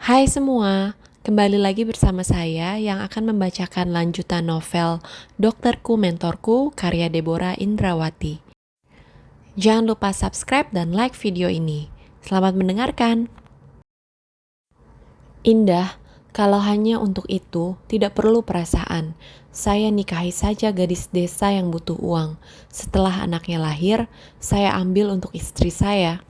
Hai semua, kembali lagi bersama saya yang akan membacakan lanjutan novel Dokterku Mentorku karya Deborah Indrawati. Jangan lupa subscribe dan like video ini. Selamat mendengarkan. Indah, kalau hanya untuk itu tidak perlu perasaan. Saya nikahi saja gadis desa yang butuh uang. Setelah anaknya lahir, saya ambil untuk istri saya.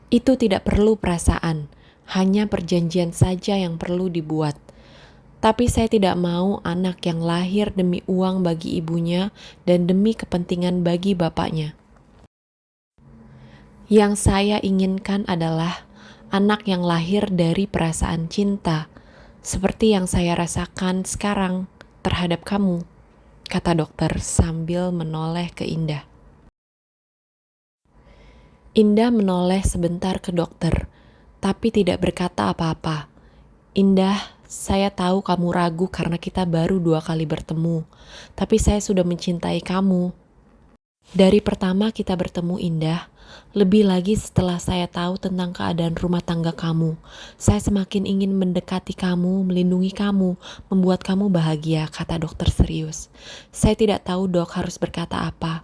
Itu tidak perlu perasaan, hanya perjanjian saja yang perlu dibuat. Tapi saya tidak mau anak yang lahir demi uang bagi ibunya dan demi kepentingan bagi bapaknya. Yang saya inginkan adalah anak yang lahir dari perasaan cinta, seperti yang saya rasakan sekarang terhadap kamu, kata dokter sambil menoleh ke Indah. Indah menoleh sebentar ke dokter, tapi tidak berkata apa-apa. Indah, saya tahu kamu ragu karena kita baru 2 kali bertemu, tapi saya sudah mencintai kamu. Dari pertama kita bertemu, Indah, lebih lagi setelah saya tahu tentang keadaan rumah tangga kamu, saya semakin ingin mendekati kamu, melindungi kamu, membuat kamu bahagia, kata dokter serius. Saya tidak tahu dok harus berkata apa,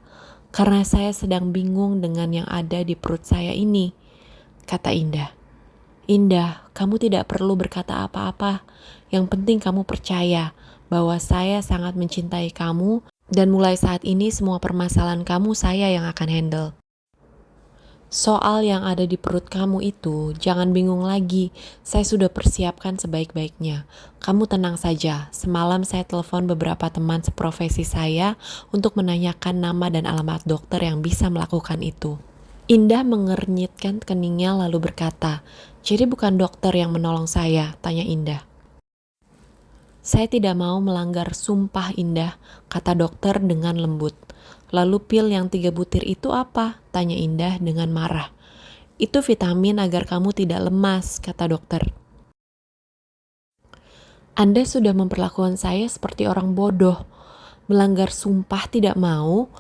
karena saya sedang bingung dengan yang ada di perut saya ini, kata Indah. Indah, kamu tidak perlu berkata apa-apa. Yang penting kamu percaya bahwa saya sangat mencintai kamu dan mulai saat ini semua permasalahan kamu saya yang akan handle. Soal yang ada di perut kamu itu, jangan bingung lagi. Saya sudah persiapkan sebaik-baiknya. Kamu tenang saja. Semalam saya telepon beberapa teman seprofesi saya untuk menanyakan nama dan alamat dokter yang bisa melakukan itu. Indah mengernyitkan keningnya lalu berkata, "Jadi bukan dokter yang menolong saya?" tanya Indah. "Saya tidak mau melanggar sumpah Indah," kata dokter dengan lembut. "Lalu pil yang 3 butir itu apa?" tanya Indah dengan marah. "Itu vitamin agar kamu tidak lemas," kata dokter. "Anda sudah memperlakukan saya seperti orang bodoh. Melanggar sumpah tidak mau,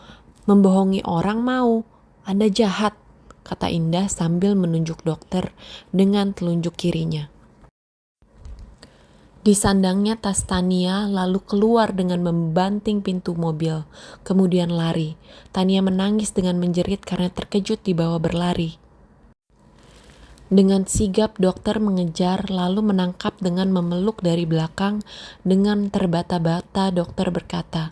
membohongi orang mau. Anda jahat," kata Indah sambil menunjuk dokter dengan telunjuk kirinya. Disandangnya tas Tania lalu keluar dengan membanting pintu mobil, kemudian lari. Tania menangis dengan menjerit karena terkejut dibawa berlari. Dengan sigap dokter mengejar lalu menangkap dengan memeluk dari belakang. Dengan terbata-bata dokter berkata,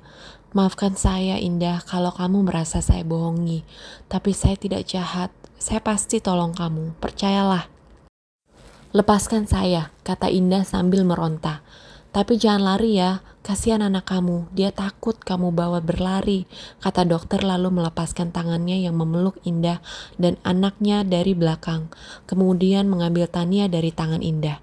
"Maafkan saya Indah kalau kamu merasa saya bohongi, tapi saya tidak jahat. Saya pasti tolong kamu, percayalah." "Lepaskan saya," kata Indah sambil meronta. "Tapi jangan lari ya, kasihan anak kamu, dia takut kamu bawa berlari," kata dokter lalu melepaskan tangannya yang memeluk Indah dan anaknya dari belakang, kemudian mengambil Tania dari tangan Indah.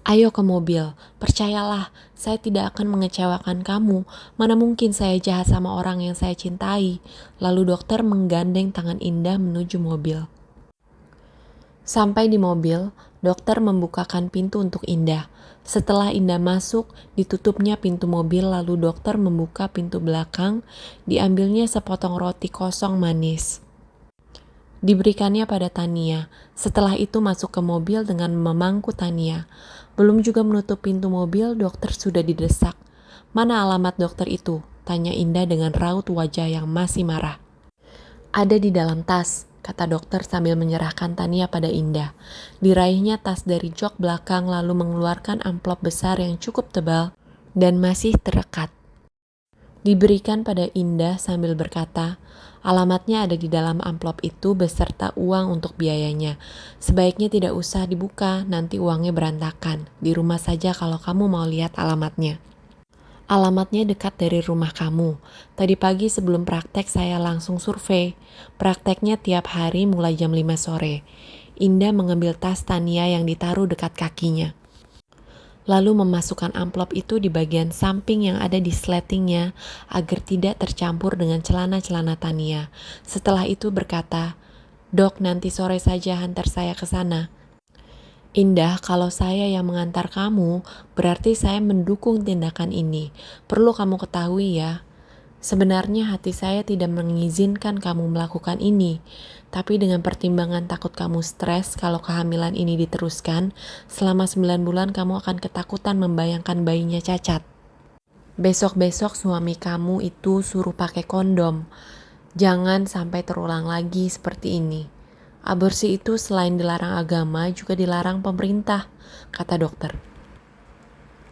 "Ayo ke mobil, percayalah, saya tidak akan mengecewakan kamu, mana mungkin saya jahat sama orang yang saya cintai." Lalu dokter menggandeng tangan Indah menuju mobil. Sampai di mobil, dokter membukakan pintu untuk Indah. Setelah Indah masuk, ditutupnya pintu mobil lalu dokter membuka pintu belakang, diambilnya sepotong roti kosong manis. Diberikannya pada Tania. Setelah itu masuk ke mobil dengan memangku Tania. Belum juga menutup pintu mobil, dokter sudah didesak. "Mana alamat dokter itu?" tanya Indah dengan raut wajah yang masih marah. "Ada di dalam tas," kata dokter sambil menyerahkan Tania pada Indah. Diraihnya tas dari jok belakang lalu mengeluarkan amplop besar yang cukup tebal dan masih terekat. Diberikan pada Indah sambil berkata, "Alamatnya ada di dalam amplop itu beserta uang untuk biayanya. Sebaiknya tidak usah dibuka, nanti uangnya berantakan. Di rumah saja kalau kamu mau lihat alamatnya." "Alamatnya dekat dari rumah kamu. Tadi pagi sebelum praktek saya langsung survei. Prakteknya tiap hari mulai jam 5 sore. Indah mengambil tas Tania yang ditaruh dekat kakinya. Lalu memasukkan amplop itu di bagian samping yang ada di sletingnya agar tidak tercampur dengan celana-celana Tania. Setelah itu berkata, "Dok, nanti sore saja hantar saya ke sana." "Indah, kalau saya yang mengantar kamu, berarti saya mendukung tindakan ini. Perlu kamu ketahui ya. Sebenarnya hati saya tidak mengizinkan kamu melakukan ini. Tapi dengan pertimbangan takut kamu stres kalau kehamilan ini diteruskan, selama 9 bulan kamu akan ketakutan membayangkan bayinya cacat. Besok-besok suami kamu itu suruh pakai kondom. Jangan sampai terulang lagi seperti ini. Aborsi itu selain dilarang agama juga dilarang pemerintah, kata dokter.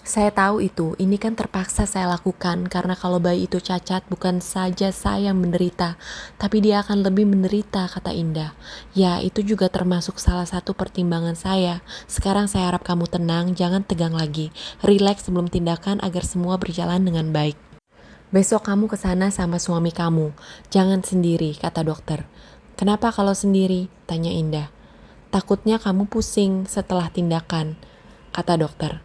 Saya tahu itu, ini kan terpaksa saya lakukan karena kalau bayi itu cacat bukan saja saya yang menderita, tapi dia akan lebih menderita, kata Indah. Ya, itu juga termasuk salah satu pertimbangan saya. Sekarang saya harap kamu tenang, jangan tegang lagi. Rileks sebelum tindakan agar semua berjalan dengan baik. Besok kamu ke sana sama suami kamu. Jangan sendiri, kata dokter. Kenapa kalau sendiri? Tanya Indah. Takutnya kamu pusing setelah tindakan, kata dokter.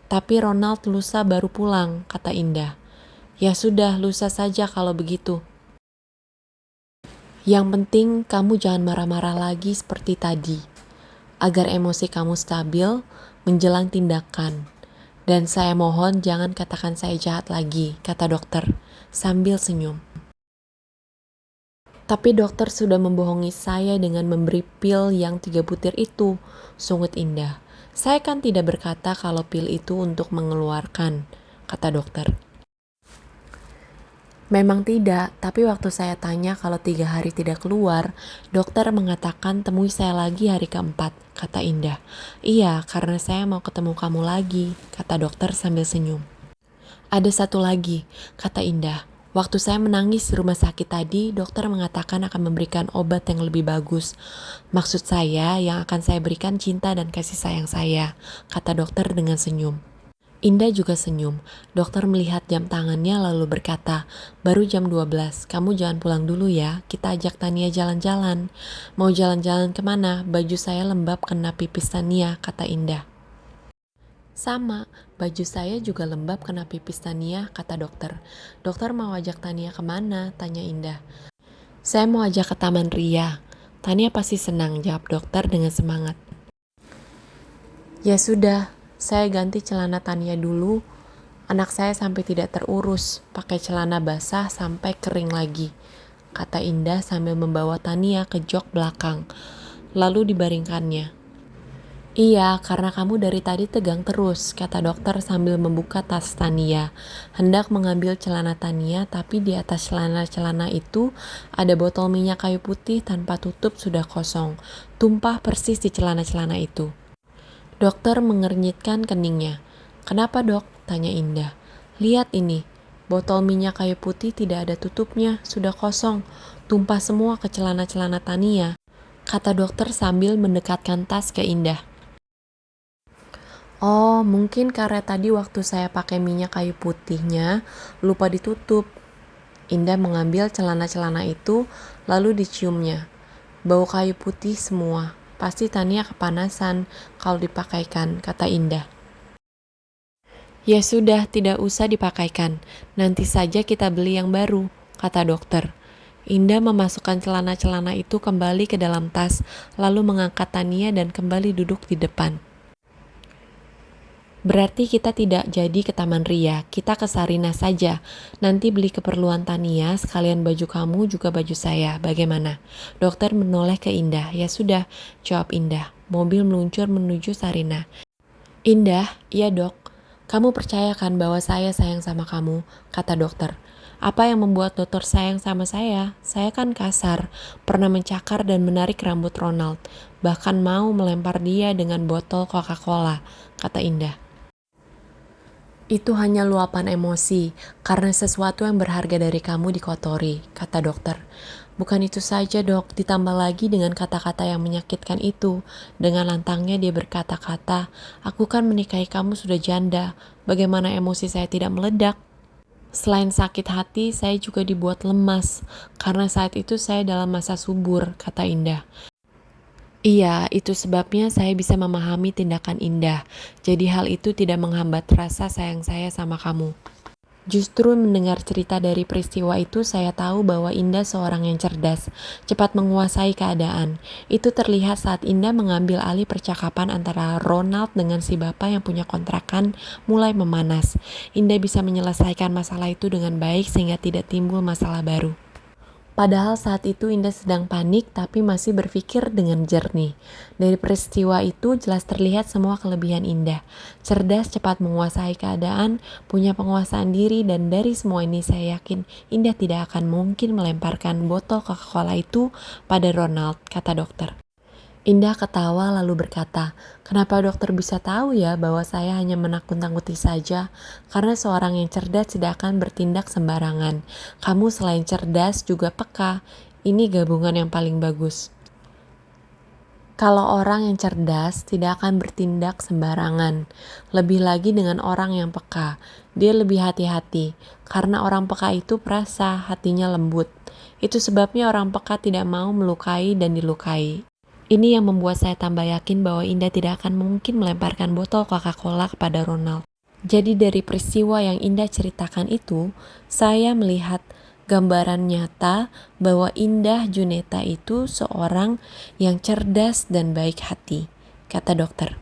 Tapi Ronald lusa baru pulang, kata Indah. Ya sudah, lusa saja kalau begitu. Yang penting kamu jangan marah-marah lagi seperti tadi, agar emosi kamu stabil menjelang tindakan. Dan saya mohon jangan katakan saya jahat lagi, kata dokter, sambil senyum. Tapi dokter sudah membohongi saya dengan memberi pil yang 3 butir itu, sungut Indah. Saya kan tidak berkata kalau pil itu untuk mengeluarkan, kata dokter. Memang tidak, tapi waktu saya tanya kalau 3 hari tidak keluar, dokter mengatakan temui saya lagi hari keempat, kata Indah. Iya, karena saya mau ketemu kamu lagi, kata dokter sambil senyum. Ada satu lagi, kata Indah. Waktu saya menangis di rumah sakit tadi, dokter mengatakan akan memberikan obat yang lebih bagus. Maksud saya, yang akan saya berikan cinta dan kasih sayang saya, kata dokter dengan senyum. Indah juga senyum. Dokter melihat jam tangannya lalu berkata, baru jam 12, kamu jangan pulang dulu ya, kita ajak Tania jalan-jalan. Mau jalan-jalan kemana? Baju saya lembab kena pipis Tania, kata Indah. Sama, baju saya juga lembab kena pipis Tania, kata dokter. Dokter mau ajak Tania kemana? Tanya Indah. Saya mau ajak ke Taman Ria. Tania pasti senang, jawab dokter dengan semangat. Ya sudah, saya ganti celana Tania dulu. Anak saya sampai tidak terurus, pakai celana basah sampai kering lagi, kata Indah sambil membawa Tania ke jok belakang, lalu dibaringkannya. Iya, karena kamu dari tadi tegang terus, kata dokter sambil membuka tas Tania. Hendak mengambil celana Tania, tapi di atas celana-celana itu ada botol minyak kayu putih tanpa tutup sudah kosong. Tumpah persis di celana-celana itu. Dokter mengernyitkan keningnya. Kenapa dok? Tanya Indah. Lihat ini, botol minyak kayu putih tidak ada tutupnya, sudah kosong. Tumpah semua ke celana-celana Tania, kata dokter sambil mendekatkan tas ke Indah. Oh, mungkin karena tadi waktu saya pakai minyak kayu putihnya lupa ditutup. Indah mengambil celana-celana itu lalu diciumnya. Bau kayu putih semua. Pasti Tania kepanasan kalau dipakaikan, kata Indah. Ya sudah, tidak usah dipakaikan. Nanti saja kita beli yang baru, kata dokter. Indah memasukkan celana-celana itu kembali ke dalam tas, lalu mengangkat Tania dan kembali duduk di depan. Berarti kita tidak jadi ke Taman Ria, kita ke Sarina saja. Nanti beli keperluan Tania, sekalian baju kamu juga baju saya. Bagaimana? Dokter menoleh ke Indah. Ya sudah, jawab Indah. Mobil meluncur menuju Sarina. Indah, iya dok. Kamu percayakan bahwa saya sayang sama kamu, kata dokter. Apa yang membuat dokter sayang sama saya? Saya kan kasar, pernah mencakar dan menarik rambut Ronald. Bahkan mau melempar dia dengan botol Coca-Cola, kata Indah. Itu hanya luapan emosi, karena sesuatu yang berharga dari kamu dikotori, kata dokter. Bukan itu saja dok, ditambah lagi dengan kata-kata yang menyakitkan itu. Dengan lantangnya dia berkata-kata, aku kan menikahi kamu sudah janda, bagaimana emosi saya tidak meledak? Selain sakit hati, saya juga dibuat lemas, karena saat itu saya dalam masa subur, kata Indah. Iya, itu sebabnya saya bisa memahami tindakan Indah. Jadi hal itu tidak menghambat rasa sayang saya sama kamu. Justru mendengar cerita dari peristiwa itu saya tahu bahwa Indah seorang yang cerdas, cepat menguasai keadaan. Itu terlihat saat Indah mengambil alih percakapan antara Ronald dengan si bapak yang punya kontrakan mulai memanas. Indah bisa menyelesaikan masalah itu dengan baik sehingga tidak timbul masalah baru. Padahal saat itu Indah sedang panik tapi masih berpikir dengan jernih. Dari peristiwa itu jelas terlihat semua kelebihan Indah. Cerdas, cepat menguasai keadaan, punya penguasaan diri, dan dari semua ini saya yakin Indah tidak akan mungkin melemparkan botol Coca-Cola itu pada Ronald, kata dokter. Indah ketawa lalu berkata, "Kenapa dokter bisa tahu ya bahwa saya hanya menakut-nakuti saja? Karena seorang yang cerdas tidak akan bertindak sembarangan. Kamu selain cerdas juga peka. Ini gabungan yang paling bagus." Kalau orang yang cerdas tidak akan bertindak sembarangan, lebih lagi dengan orang yang peka. Dia lebih hati-hati, karena orang peka itu perasa, hatinya lembut. Itu sebabnya orang peka tidak mau melukai dan dilukai. Ini yang membuat saya tambah yakin bahwa Indah tidak akan mungkin melemparkan botol Coca-Cola kepada Ronald. Jadi dari peristiwa yang Indah ceritakan itu, saya melihat gambaran nyata bahwa Indah Juneta itu seorang yang cerdas dan baik hati, kata dokter.